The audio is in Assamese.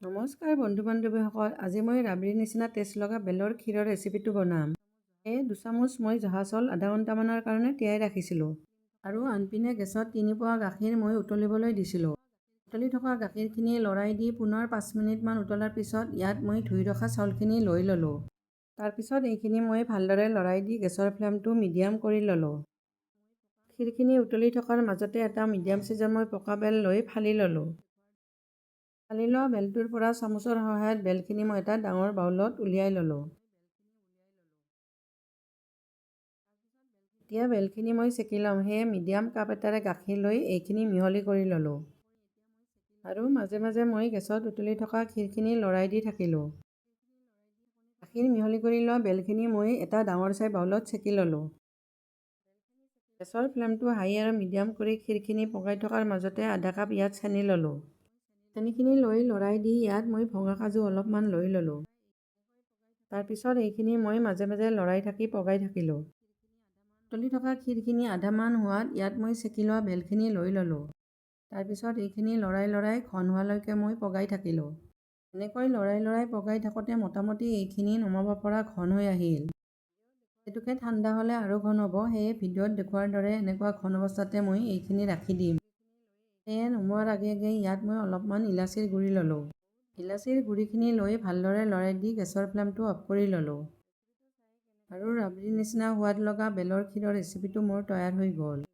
নমস্কাৰ বন্ধু বান্ধৱীসকল, আজি মই ৰাবৰিৰ নিচিনা টেষ্ট লগা বেলৰ ক্ষীৰৰ ৰেচিপিটো বনাম। এই 2 চামুচ মই জহা চাউল আধা ঘণ্টামানৰ কাৰণে তিয়াই ৰাখিছিলোঁ আৰু আনপিনে গেছত 3 পোৱা গাখীৰ মই উতলিবলৈ দিছিলোঁ। উতলি থকা গাখীৰখিনি লৰাই দি পুনৰ 5 মিনিটমান উতলাৰ পিছত ইয়াত মই ধুই ৰখা চাউলখিনি লৈ ল'লোঁ। তাৰপিছত এইখিনি মই ভালদৰে লৰাই দি গেছৰ ফ্লেমটো মিডিয়াম কৰি ল'লোঁ। ক্ষীৰখিনি উতলি থকাৰ মাজতে এটা মিডিয়াম সাইজৰ মই পকা বেল লৈ ফালি ল'লোঁ। ফালি লোৱা বেলটোৰ পৰা চামুচৰ সহায়ত বেলখিনি মই এটা ডাঙৰ বাউলত উলিয়াই ল'লোঁ। এতিয়া বেলখিনি মই চেকি ল'ম, সেয়ে মিডিয়াম কাপ এটাৰে গাখীৰ লৈ এইখিনি মিহলি কৰি ল'লোঁ আৰু মাজে মাজে মই গেছত উতলি থকা ক্ষীৰখিনি লৰাই দি থাকিলোঁ। গাখীৰ মিহলি কৰি লোৱা বেলখিনি মই এটা ডাঙৰ চাই বাউলত চেকি ল'লোঁ। গেছৰ ফ্লেমটো হাই আৰু মিডিয়াম কৰি ক্ষীৰখিনি পকাই থকাৰ মাজতে আধা কাপ ইয়াত চেনি ল'লোঁ। চেনিখিনি লৈ লৰাই দি ইয়াত মই ভঙা কাজু অলপমান লৈ ল'লোঁ। তাৰপিছত এইখিনি মই মাজে মাজে লৰাই থাকি পগাই থাকিলোঁ। উতলি থকা ক্ষীৰখিনি আধামান হোৱাত ইয়াত মই চেকি লোৱা বেলখিনি লৈ ল'লোঁ। তাৰপিছত এইখিনি লৰাই লৰাই ঘন হোৱালৈকে মই পগাই থাকিলোঁ। এনেকৈ লৰাই লৰাই পগাই থাকোঁতে মোটামুটি এইখিনি নমাব পৰা ঘন হৈ আহিল। এইটোকে ঠাণ্ডা হ'লে আৰু ঘন হ'ব, সেয়ে ভিডিঅ'ত দেখুওৱাৰ দৰে এনেকুৱা ঘন অৱস্থাতে মই এইখিনি ৰাখি দিম। সেয়ে নমোৱাৰ আগে আগে ইয়াত মই অলপমান ইলাচীৰ গুড়ি ল'লোঁ। ইলাচীৰ গুড়িখিনি লৈ ভালদৰে লৰাই দি গেছৰ ফ্লেমটো অফ কৰি ল'লোঁ। আৰু ৰাবৰিৰ নিচিনা সোৱাদ লগা বেলৰ ক্ষীৰৰ ৰেচিপিটো মোৰ তৈয়াৰ হৈ গ'ল।